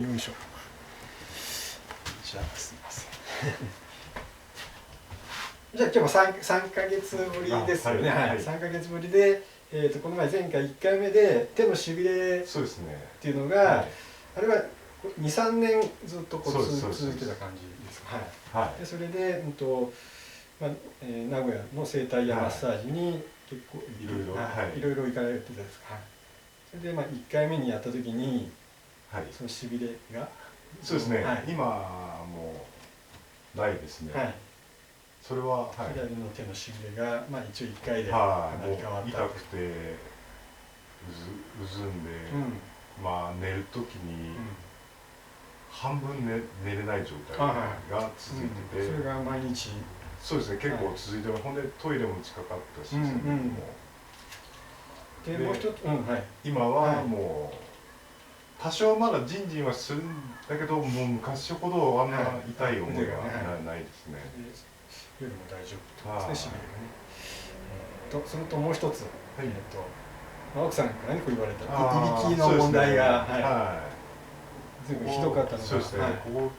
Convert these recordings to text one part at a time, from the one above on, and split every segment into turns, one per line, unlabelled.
よいしょ。じゃあすみません。じゃあ今日も3ヶ月ぶりですよね。はい。3ヶ月ぶりで、この前回1回目で手のしびれっていうのが、あれは2、3年ずっとこう続いてた感じですか。はい。でそれで名古屋の整体やマッサージに結構いろいろ行かれてたんですか。それで1回目にやった時に、そのしびれが
そうですね。今もうないですね。それは
左の手のしびれが一応1回で
かなり変わった。痛くてうずんで、寝る時に半分寝れない状態が続いてて、
それが毎日。
そうですね。結構続いてます。ほんでトイレも近かったし、
でもう一つ、
今はもう多少まだジンジンはするんだけど、もう昔ほどあんな痛い思いはないですね。
夜も大丈夫ですね、しびれがね。それともう一つ、奥さんからね、こう言われたいびきの問題が随分ひどかったのが、
そうですね。ここ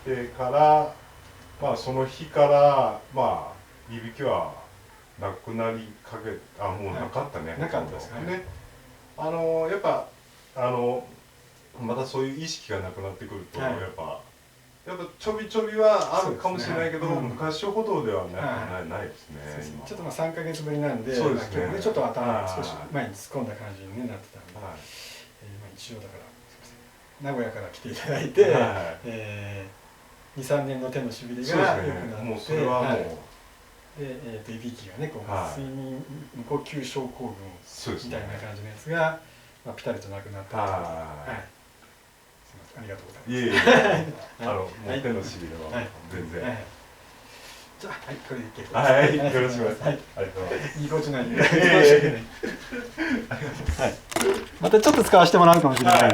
来てからその日からいびきはなくなりかけ、もうなかったね。
なかったですかね。
やっぱまたそういう意識がなくなってくると、やっぱちょびちょびはあるかもしれないけど、昔ほどではないですね。
ちょっと3ヶ月ぶりなんで、ちょっと頭少し前に突っ込んだ感じになってたんで、一応だから名古屋から来ていただいて、2、3年の手のしびれが良くなって、
もうそれはもう
でいびきがね、睡眠無呼吸症候群みたいな感じのやつがピタリとなくなった。ありがとうございます。
もう手のしびれは全然。
じゃあ、これで結構です。
はい、よろしくお願いします。ありがとうございます。
いいこっちゃない。またちょっと使わせてもらうかもしれない。